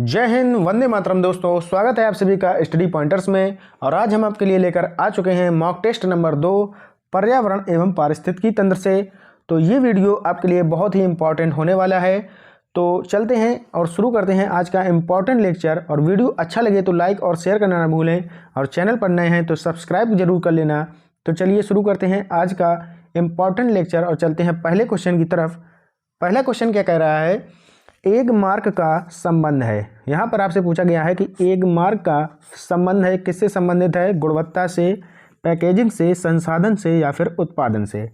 जय हिंद, वंदे मातरम। दोस्तों, स्वागत है आप सभी का स्टडी पॉइंटर्स में। और आज हम आपके लिए लेकर आ चुके हैं मॉक टेस्ट नंबर 2 पर्यावरण एवं पारिस्थितिकी तंत्र से। तो ये वीडियो आपके लिए बहुत ही इंपॉर्टेंट होने वाला है। तो चलते हैं और शुरू करते हैं आज का इम्पॉर्टेंट लेक्चर। और वीडियो अच्छा लगे तो लाइक और शेयर करना ना भूलें, और चैनल पर नए हैं तो सब्सक्राइब जरूर कर लेना। तो चलिए शुरू करते हैं आज का इम्पॉर्टेंट लेक्चर और चलते हैं पहले क्वेश्चन की तरफ। पहला क्वेश्चन क्या कह रहा है, एग मार्क का संबंध है। यहाँ पर आपसे पूछा गया है कि एग मार्क का संबंध है, किससे संबंधित है? गुणवत्ता से, पैकेजिंग से, संसाधन से या फिर उत्पादन से।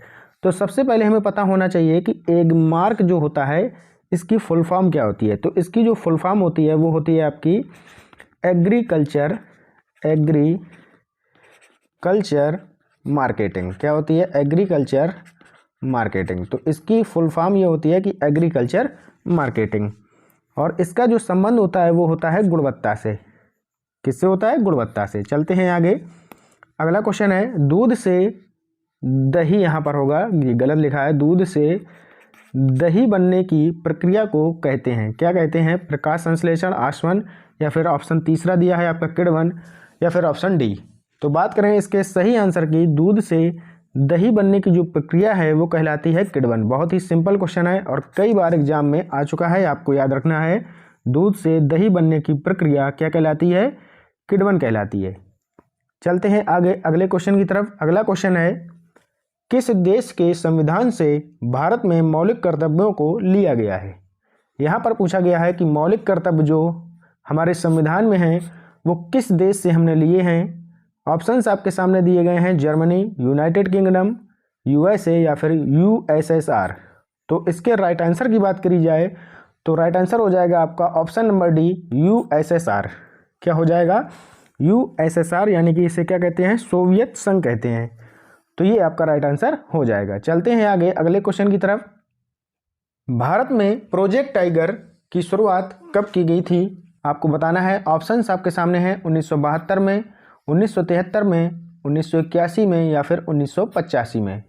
तो सबसे पहले हमें पता होना चाहिए कि एग मार्क जो होता है इसकी फुल फॉर्म क्या होती है। तो इसकी जो फुल फॉर्म होती है वो होती है आपकी एग्रीकल्चर मार्केटिंग। क्या होती है? Agriculture marketing. तो इसकी फुल फॉर्म ये होती है कि एग्रीकल्चर मार्केटिंग। और इसका जो संबंध होता है वो होता है गुणवत्ता से। किससे होता है? गुणवत्ता से। चलते हैं आगे। अगला क्वेश्चन है, दूध से दही, यहाँ पर होगा, ये गलत लिखा है। दूध से दही बनने की प्रक्रिया को कहते हैं, क्या कहते हैं? प्रकाश संश्लेषण, आसवन, या फिर ऑप्शन तीसरा दिया है आपका किण्वन, या फिर ऑप्शन डी। तो बात करें इसके सही आंसर की, दूध से दही बनने की जो प्रक्रिया है वो कहलाती है किण्वन। बहुत ही सिंपल क्वेश्चन है और कई बार एग्जाम में आ चुका है, आपको याद रखना है। दूध से दही बनने की प्रक्रिया क्या कहलाती है? किण्वन कहलाती है। चलते हैं आगे अगले क्वेश्चन की तरफ। अगला क्वेश्चन है, किस देश के संविधान से भारत में मौलिक कर्तव्यों को लिया गया है? यहाँ पर पूछा गया है कि मौलिक कर्तव्य जो हमारे संविधान में हैं वो किस देश से हमने लिए हैं। ऑप्शंस आपके सामने दिए गए हैं, जर्मनी, यूनाइटेड किंगडम, यूएसए या फिर यूएसएसआर। तो इसके राइट आंसर की बात करी जाए तो राइट आंसर हो जाएगा आपका ऑप्शन नंबर डी, यूएसएसआर। क्या हो जाएगा? यूएसएसआर, यानी कि इसे क्या कहते हैं? सोवियत संघ कहते हैं। तो ये आपका राइट आंसर हो जाएगा। चलते हैं आगे अगले क्वेश्चन की तरफ। भारत में प्रोजेक्ट टाइगर की शुरुआत कब की गई थी? आपको बताना है। ऑप्शंस आपके सामने हैं, 1972 में, 1973 में, 1981 में या फिर 1985 में।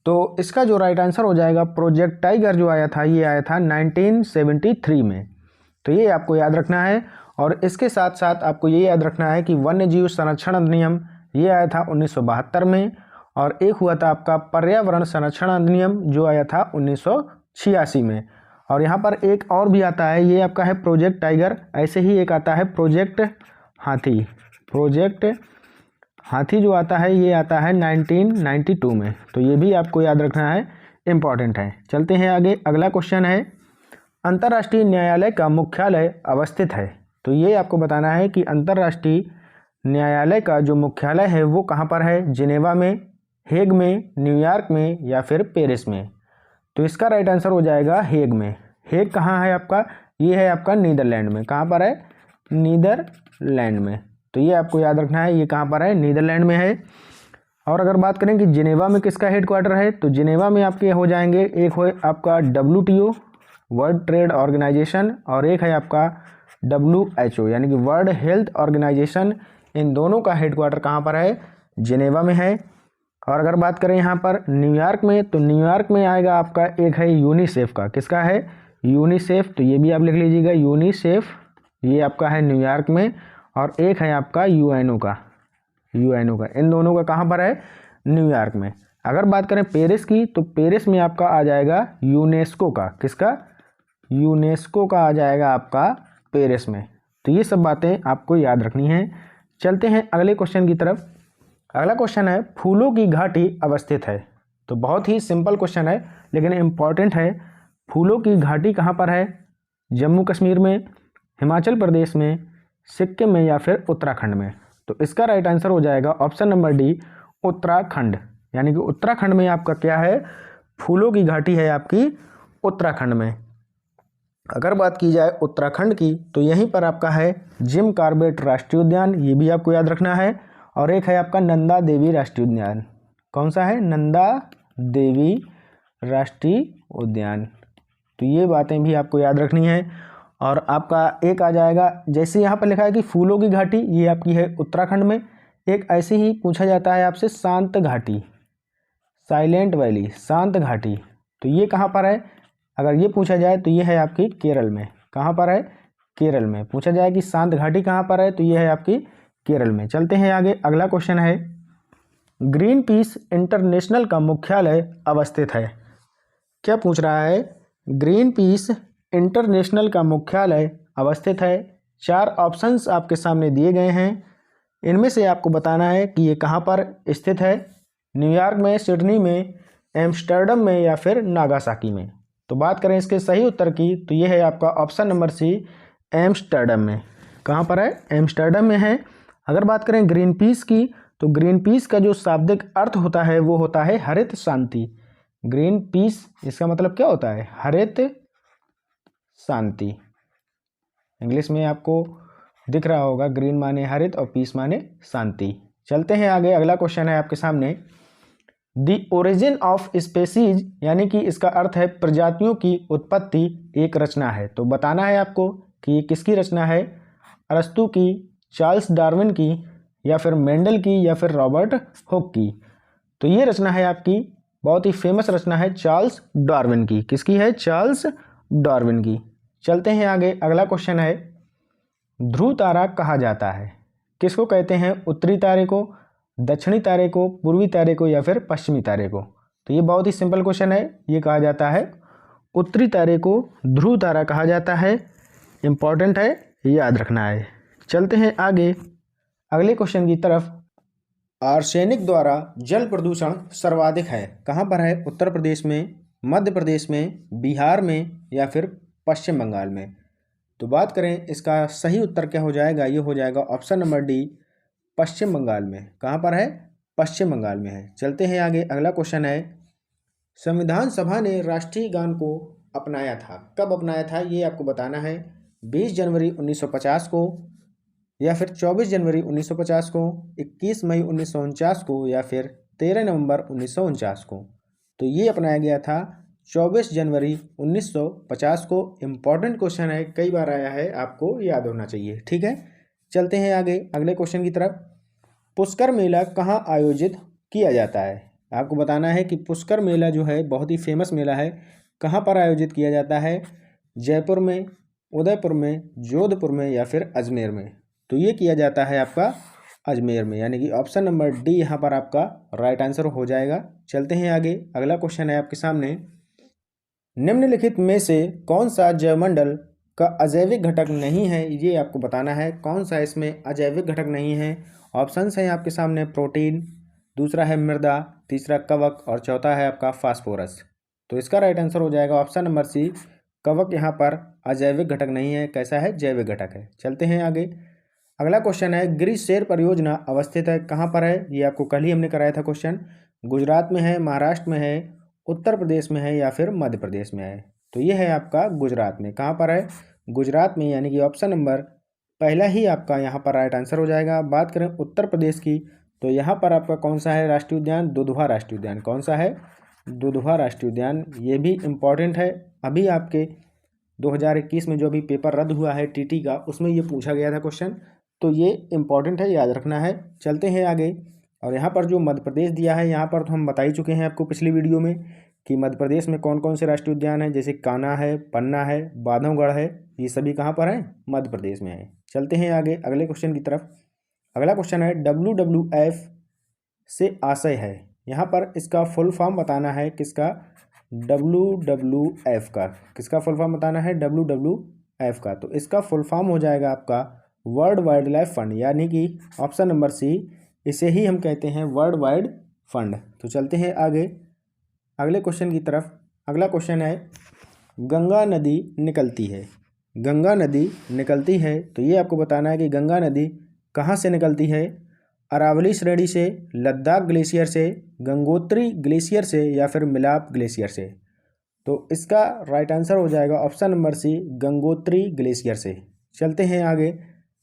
तो इसका जो राइट आंसर हो जाएगा, प्रोजेक्ट टाइगर जो आया था ये आया था 1973 में। तो ये आपको याद रखना है। और इसके साथ साथ आपको ये याद रखना है कि वन्य जीव संरक्षण अधिनियम ये आया था 1972 में, और एक हुआ था आपका पर्यावरण संरक्षण अधिनियम जो आया था 1986 में। और यहाँ पर एक और भी आता है, ये आपका है प्रोजेक्ट टाइगर। ऐसे ही एक आता है प्रोजेक्ट हाथी। प्रोजेक्ट हाथी जो आता है ये आता है 1992 में। तो ये भी आपको याद रखना है, इम्पॉर्टेंट है। चलते हैं आगे। अगला क्वेश्चन है, अंतर्राष्ट्रीय न्यायालय का मुख्यालय अवस्थित है। तो ये आपको बताना है कि अंतर्राष्ट्रीय न्यायालय का जो मुख्यालय है वो कहाँ पर है? जिनेवा में, हेग में, न्यूयॉर्क में या फिर पेरिस में। तो इसका राइट आंसर हो जाएगा हेग में। हेग कहाँ है आपका? ये है आपका नीदरलैंड में। कहाँ पर है? नीदरलैंड में। तो ये आपको याद रखना है, ये कहाँ पर है? नीदरलैंड में है। और अगर बात करें कि जिनेवा में किसका हेडक्वार्टर है, तो जिनेवा में आपके हो जाएंगे, एक हो आपका WTO, वर्ल्ड ट्रेड ऑर्गेनाइजेशन, और एक है आपका WHO यानी कि वर्ल्ड हेल्थ ऑर्गेनाइजेशन। इन दोनों का हेडक्वार्टर कहाँ पर है? जिनेवा में है। और अगर बात करें यहाँ पर न्यूयॉर्क में, तो न्यूयॉर्क में आएगा आपका एक है यूनिसेफ का। किसका है? यूनिसेफ। तो ये भी आप लिख लीजिएगा, यूनिसेफ, ये आपका है न्यूयॉर्क में। और एक है आपका यूएनओ का। इन दोनों का कहाँ पर है? न्यूयॉर्क में। अगर बात करें पेरिस की, तो पेरिस में आपका आ जाएगा यूनेस्को का। किसका? यूनेस्को का आ जाएगा आपका पेरिस में। तो ये सब बातें आपको याद रखनी है। चलते हैं अगले क्वेश्चन की तरफ। अगला क्वेश्चन है, फूलों की घाटी अवस्थित है। तो बहुत ही सिंपल क्वेश्चन है लेकिन इम्पॉर्टेंट है। फूलों की घाटी कहाँ पर है? जम्मू कश्मीर में, हिमाचल प्रदेश में, सिक्किम में या फिर उत्तराखंड में। तो इसका राइट आंसर हो जाएगा ऑप्शन नंबर डी, उत्तराखंड। यानी कि उत्तराखंड में आपका क्या है? फूलों की घाटी है आपकी उत्तराखंड में। अगर बात की जाए उत्तराखंड की, तो यहीं पर आपका है जिम कॉर्बेट राष्ट्रीय उद्यान, ये भी आपको याद रखना है। और एक है आपका नंदा देवी राष्ट्रीय उद्यान। कौन सा है? नंदा देवी राष्ट्रीय उद्यान। तो ये बातें भी आपको याद रखनी है। और आपका एक आ जाएगा, जैसे यहाँ पर लिखा है कि फूलों की घाटी, ये आपकी है उत्तराखंड में। एक ऐसे ही पूछा जाता है आपसे शांत घाटी, साइलेंट वैली, शांत घाटी। तो ये कहाँ पर है? अगर ये पूछा जाए तो ये है आपकी केरल में। कहाँ पर है? केरल में। पूछा जाए कि शांत घाटी कहाँ पर है, तो ये है आपकी केरल में। चलते हैं आगे, अगला क्वेश्चन है ग्रीन पीस इंटरनेशनल का मुख्यालय अवस्थित है। क्या पूछ रहा है, ग्रीन पीस इंटरनेशनल का मुख्यालय अवस्थित है। 4 ऑप्शंस आपके सामने दिए गए हैं, इनमें से आपको बताना है कि ये कहाँ पर स्थित है, न्यूयॉर्क में, सिडनी में, एम्स्टर्डम में या फिर नागासाकी में। तो बात करें इसके सही उत्तर की, तो ये है आपका ऑप्शन नंबर सी, एम्स्टर्डम में। कहाँ पर है, एम्स्टर्डम में है। अगर बात करें ग्रीन पीस की, तो ग्रीन पीस का जो शाब्दिक अर्थ होता है वो होता है हरित शांति। ग्रीन पीस इसका मतलब क्या होता है, हरित शांति। इंग्लिश में आपको दिख रहा होगा, ग्रीन माने हरित और पीस माने शांति। चलते हैं आगे, अगला क्वेश्चन है आपके सामने, द ओरिजिन ऑफ स्पेसीज, यानी कि इसका अर्थ है प्रजातियों की उत्पत्ति, एक रचना है। तो बताना है आपको कि ये किसकी रचना है, अरस्तु की, चार्ल्स डार्विन की, या फिर मेंडल की, या फिर रॉबर्ट हुक की। तो ये रचना है आपकी, बहुत ही फेमस रचना है चार्ल्स डार्विन की। किसकी है, चार्ल्स डार्विन की। चलते हैं आगे, अगला क्वेश्चन है ध्रुव तारा कहा जाता है, किसको कहते हैं, उत्तरी तारे को, दक्षिणी तारे को, पूर्वी तारे को, या फिर पश्चिमी तारे को। तो ये बहुत ही सिंपल क्वेश्चन है, ये कहा जाता है उत्तरी तारे को ध्रुव तारा कहा जाता है। इंपॉर्टेंट है, याद रखना है। चलते हैं आगे अगले क्वेश्चन की तरफ, आर्सेनिक द्वारा जल प्रदूषण सर्वाधिक है, कहाँ पर है, उत्तर प्रदेश में, मध्य प्रदेश में, बिहार में, या फिर पश्चिम बंगाल में। तो बात करें इसका सही उत्तर क्या हो जाएगा, ये हो जाएगा ऑप्शन नंबर डी, पश्चिम बंगाल में। कहाँ पर है, पश्चिम बंगाल में है। चलते हैं आगे, अगला क्वेश्चन है संविधान सभा ने राष्ट्रीय गान को अपनाया था, कब अपनाया था, ये आपको बताना है। 20 जनवरी 1950 को, या फिर 24 जनवरी 1950 को, 21 मई 1949 को, या फिर 13 नवंबर 1949 को। तो ये अपनाया गया था 24 जनवरी 1950 को। इम्पॉर्टेंट क्वेश्चन है, कई बार आया है, आपको याद होना चाहिए। ठीक है, चलते हैं आगे अगले क्वेश्चन की तरफ, पुष्कर मेला कहाँ आयोजित किया जाता है। आपको बताना है कि पुष्कर मेला जो है बहुत ही फेमस मेला है, कहाँ पर आयोजित किया जाता है, जयपुर में, उदयपुर में, जोधपुर में, या फिर अजमेर में। तो ये किया जाता है आपका अजमेर में, यानी कि ऑप्शन नंबर डी यहाँ पर आपका राइट आंसर हो जाएगा। चलते हैं आगे, अगला क्वेश्चन है आपके सामने, निम्नलिखित में से कौन सा जैवमंडल का अजैविक घटक नहीं है, ये आपको बताना है, कौन सा इसमें अजैविक घटक नहीं है। ऑप्शंस हैं आपके सामने, प्रोटीन, दूसरा है मृदा, तीसरा कवक, और चौथा है आपका फास्फोरस। तो इसका राइट आंसर हो जाएगा ऑप्शन नंबर सी, कवक यहाँ पर अजैविक घटक नहीं है, कैसा है, जैविक घटक है। चलते हैं आगे, अगला क्वेश्चन है ग्रीसेर परियोजना अवस्थित है, कहाँ पर है, ये आपको कल ही हमने कराया था क्वेश्चन। गुजरात में है, महाराष्ट्र में है, उत्तर प्रदेश में है, या फिर मध्य प्रदेश में है। तो ये है आपका गुजरात में। कहाँ पर है, गुजरात में, यानी कि ऑप्शन नंबर पहला ही आपका यहाँ पर राइट आंसर हो जाएगा। बात करें उत्तर प्रदेश की, तो यहाँ पर आपका कौन सा है राष्ट्रीय उद्यान, दुधवा राष्ट्रीय उद्यान। कौन सा है, दुधवा राष्ट्रीय उद्यान। ये भी इम्पॉर्टेंट है, अभी आपके 2021 में जो भी पेपर रद्द हुआ है टीटी का, उसमें ये पूछा गया था क्वेश्चन, तो ये इम्पॉर्टेंट है, याद रखना है। चलते हैं आगे, और यहाँ पर जो मध्य प्रदेश दिया है, यहाँ पर तो हम बता ही चुके हैं आपको पिछली वीडियो में कि मध्य प्रदेश में कौन कौन से राष्ट्रीय उद्यान हैं, जैसे कान्हा है, पन्ना है, बांधवगढ़ है, ये सभी कहाँ पर हैं, मध्य प्रदेश में है। चलते हैं आगे अगले क्वेश्चन की तरफ, अगला क्वेश्चन है WWF से आशय है, यहाँ पर इसका फुल फॉर्म बताना है, किसका, WWF का, किसका फुल फॉर्म बताना है, WWF का। तो इसका फुल फॉर्म हो जाएगा आपका वर्ल्ड वाइल्ड लाइफ फंड, यानी कि ऑप्शन नंबर सी, इसे ही हम कहते हैं वर्ल्ड वाइड फंड। तो चलते हैं आगे अगले क्वेश्चन की तरफ, अगला क्वेश्चन है गंगा नदी निकलती है, गंगा नदी निकलती है, तो ये आपको बताना है कि गंगा नदी कहाँ से निकलती है, अरावली श्रेणी से, लद्दाख ग्लेशियर से, गंगोत्री ग्लेशियर से, या फिर मिलाप ग्लेशियर से। तो इसका राइट आंसर हो जाएगा option number C, Gangotri glacier से। चलते हैं आगे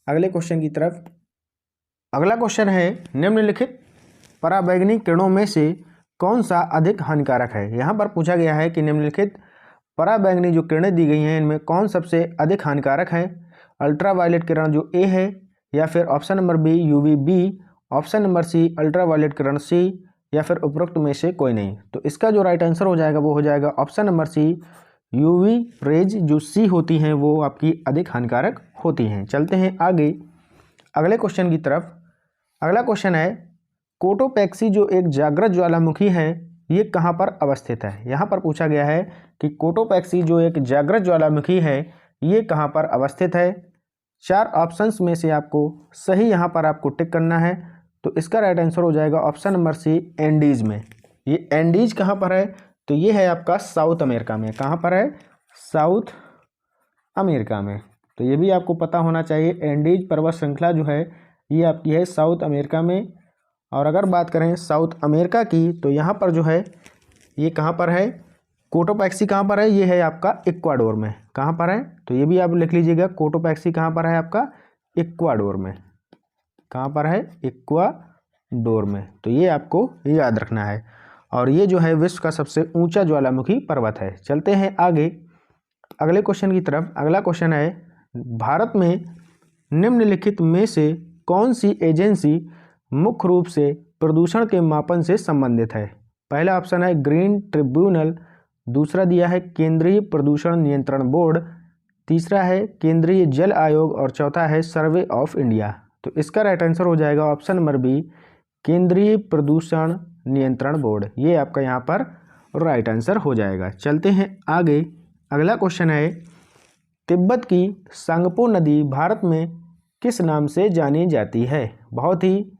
अगले क्वेश्चन की तरफ, अगला क्वेश्चन है निम्नलिखित पराबैंगनी किरणों में से कौन सा अधिक हानिकारक है। यहाँ पर पूछा गया है कि निम्नलिखित पराबैंगनी जो किरणें दी गई हैं, इनमें कौन सबसे अधिक हानिकारक है, अल्ट्रावायलेट किरण जो ए है, या फिर option number B UVB, option number C ultraviolet किरण सी, या फिर उपरोक्त में से कोई नहीं। तो इसका जो राइट आंसर हो जाएगा वो हो जाएगा option number C UV rays जो सी होती हैं वो आपकी अधिक हानिकारक होती हैं। चलते हैं आगे अगले क्वेश्चन की तरफ। अगला क्वेश्चन है कोटोपैक्सी जो एक जागृत ज्वालामुखी है ये कहाँ पर अवस्थित है। यहाँ पर पूछा गया है कि कोटोपैक्सी जो एक जागृत ज्वालामुखी है ये कहाँ पर अवस्थित है। 4 ऑप्शंस में से आपको सही यहाँ पर आपको टिक करना है। तो इसका राइट आंसर हो जाएगा ऑप्शन नंबर सी, एंडीज में। ये एंडीज कहाँ पर है, तो ये है आपका साउथ अमेरिका में। कहाँ पर है, साउथ अमेरिका में। तो ये भी आपको पता होना चाहिए, एंडीज पर्वत श्रृंखला जो है ये आपकी है साउथ अमेरिका में। और अगर बात करें साउथ अमेरिका की तो यहाँ पर जो है ये कहाँ पर है, कोटोपैक्सी कहाँ पर है, ये है आपका इक्वाडोर में। कहाँ पर है, तो ये भी आप लिख लीजिएगा, कोटोपैक्सी कहाँ पर है आपका, इक्वाडोर में। कहाँ पर है, इक्वाडोर में। तो ये आपको याद रखना है। और ये जो है विश्व का सबसे ऊंचा ज्वालामुखी पर्वत है। चलते हैं आगे अगले क्वेश्चन की तरफ। अगला क्वेश्चन है भारत में निम्नलिखित में से कौन सी एजेंसी मुख्य रूप से प्रदूषण के मापन से संबंधित है। पहला ऑप्शन है ग्रीन ट्रिब्यूनल, दूसरा दिया है केंद्रीय प्रदूषण नियंत्रण बोर्ड, तीसरा है केंद्रीय जल आयोग और चौथा है सर्वे ऑफ इंडिया। तो इसका राइट आंसर हो जाएगा ऑप्शन नंबर बी, केंद्रीय प्रदूषण नियंत्रण बोर्ड। ये आपका यहाँ पर राइट आंसर हो जाएगा। चलते हैं आगे अगला क्वेश्चन है तिब्बत की सांगपो नदी भारत में किस नाम से जानी जाती है। बहुत ही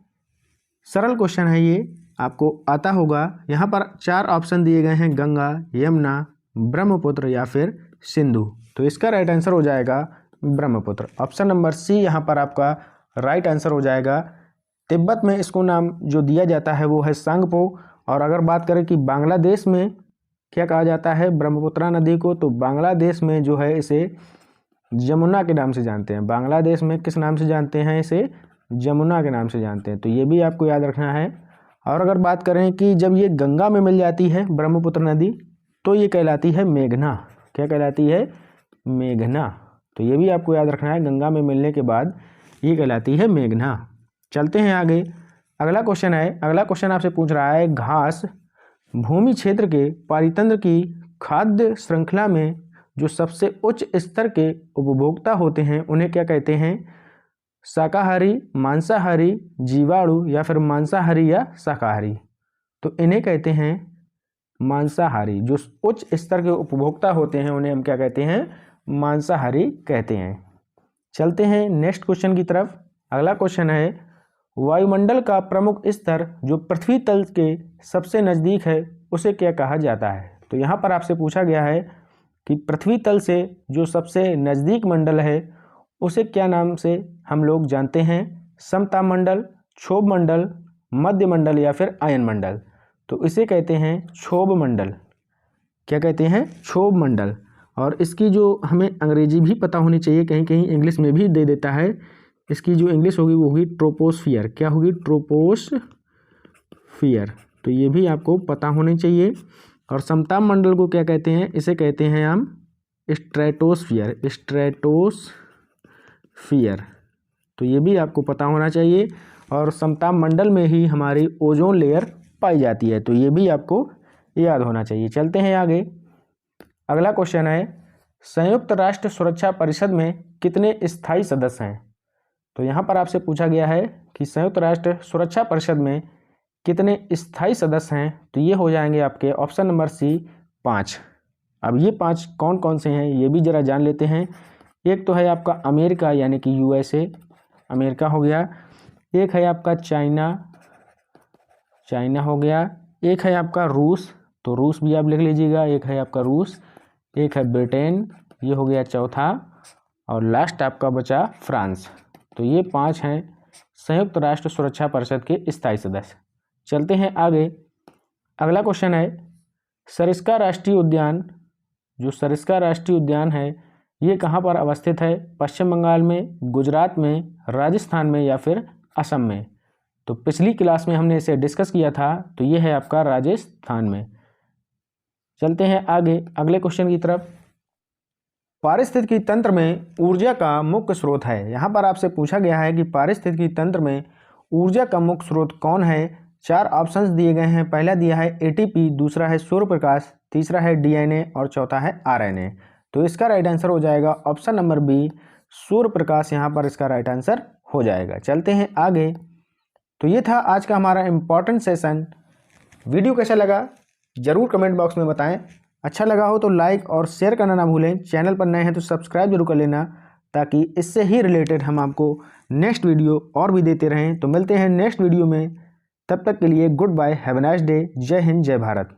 सरल क्वेश्चन है, ये आपको आता होगा। यहाँ पर 4 ऑप्शन दिए गए हैं, गंगा, यमुना, ब्रह्मपुत्र या फिर सिंधु। तो इसका राइट आंसर हो जाएगा ब्रह्मपुत्र। ऑप्शन नंबर सी यहाँ पर आपका राइट आंसर हो जाएगा। तिब्बत में इसको नाम जो दिया जाता है वो है सांगपो। और अगर बात करें कि बांग्लादेश में क्या कहा जाता है ब्रह्मपुत्रा नदी को, तो बांग्लादेश में जो है इसे जमुना के नाम से जानते हैं। बांग्लादेश में किस नाम से जानते हैं, इसे जमुना के नाम से जानते हैं। तो ये भी आपको याद रखना है। और अगर बात करें कि जब ये गंगा में मिल जाती है ब्रह्मपुत्र नदी तो ये कहलाती है मेघना। क्या कहलाती है, मेघना। तो ये भी आपको याद रखना है, गंगा में मिलने के बाद ये कहलाती है मेघना। चलते हैं आगे अगला क्वेश्चन है। अगला क्वेश्चन आपसे पूछ रहा है घास भूमि क्षेत्र के पारितंत्र की खाद्य श्रृंखला में जो सबसे उच्च स्तर के उपभोक्ता होते हैं उन्हें क्या कहते हैं। शाकाहारी, मांसाहारी, जीवाणु या फिर मांसाहारी या शाकाहारी। तो इन्हें कहते हैं मांसाहारी। जो उच्च स्तर के उपभोक्ता होते हैं उन्हें हम क्या कहते हैं, मांसाहारी कहते हैं। चलते हैं नेक्स्ट क्वेश्चन की तरफ। अगला क्वेश्चन है वायुमंडल का प्रमुख स्तर जो पृथ्वी तल के सबसे नज़दीक है उसे क्या कहा जाता है। तो यहाँ पर आपसे पूछा गया है कि पृथ्वी तल से जो सबसे नज़दीक मंडल है उसे क्या नाम से हम लोग जानते हैं। समताप मंडल, क्षोभ मंडल, मध्य मंडल या फिर आयन मंडल। तो इसे कहते हैं क्षोभ मंडल। क्या कहते हैं, क्षोभ मंडल। और इसकी जो हमें अंग्रेजी भी पता होनी चाहिए, कहीं कहीं इंग्लिश में भी दे देता है। इसकी जो इंग्लिश होगी वो होगी ट्रोपोस्फियर। क्या होगी, ट्रोपोस्फियर। तो ये भी आपको पता होनी चाहिए। और समताप मंडल को क्या कहते हैं, इसे कहते हैं हम स्ट्रेटोस्फियर। स्ट्रेटोस्फियर। तो ये भी आपको पता होना चाहिए। और समताप मंडल में ही हमारी ओजोन लेयर पाई जाती है। तो ये भी आपको याद होना चाहिए। चलते हैं आगे अगला क्वेश्चन है संयुक्त राष्ट्र सुरक्षा परिषद में कितने स्थायी सदस्य हैं। तो यहाँ पर आपसे पूछा गया है कि संयुक्त राष्ट्र सुरक्षा परिषद में कितने स्थायी सदस्य हैं। तो ये हो जाएंगे आपके ऑप्शन नंबर सी, 5। अब ये 5 कौन कौन से हैं ये भी ज़रा जान लेते हैं। एक तो है आपका अमेरिका यानी कि USA, अमेरिका हो गया। एक है आपका चाइना, चाइना हो गया। एक है आपका रूस, तो रूस भी आप लिख लीजिएगा। एक है आपका रूस। एक है ब्रिटेन, ये हो गया चौथा। और लास्ट आपका बचा फ्रांस। तो ये 5 हैं संयुक्त राष्ट्र सुरक्षा परिषद के स्थायी सदस्य। चलते हैं आगे अगला क्वेश्चन है सरिस्का राष्ट्रीय उद्यान, जो सरिस्का राष्ट्रीय उद्यान है ये कहाँ पर अवस्थित है। पश्चिम बंगाल में, गुजरात में, राजस्थान में या फिर असम में। तो पिछली क्लास में हमने इसे डिस्कस किया था। तो ये है आपका राजस्थान में। चलते हैं आगे अगले क्वेश्चन की तरफ। पारिस्थितिकी तंत्र में ऊर्जा का मुख्य स्रोत है। यहाँ पर आपसे पूछा गया है कि पारिस्थितिकी तंत्र में ऊर्जा का मुख्य स्रोत कौन है। 4 ऑप्शंस दिए गए हैं। पहला दिया है ATP, दूसरा है सूर्य प्रकाश, तीसरा है डीएनए और चौथा है आरएनए। तो इसका राइट आंसर हो जाएगा option number B, Surya Prakash यहाँ पर इसका राइट आंसर हो जाएगा। चलते हैं आगे। तो ये था आज का हमारा इम्पॉर्टेंट सेशन। वीडियो कैसा लगा ज़रूर कमेंट बॉक्स में बताएं। अच्छा लगा हो तो लाइक और शेयर करना ना भूलें। चैनल पर नए हैं तो सब्सक्राइब जरूर कर लेना, ताकि इससे ही रिलेटेड हम आपको नेक्स्ट वीडियो और भी देते रहें। तो मिलते हैं नेक्स्ट वीडियो में, तब तक के लिए goodbye, have a nice day. जय हिंद, जय भारत।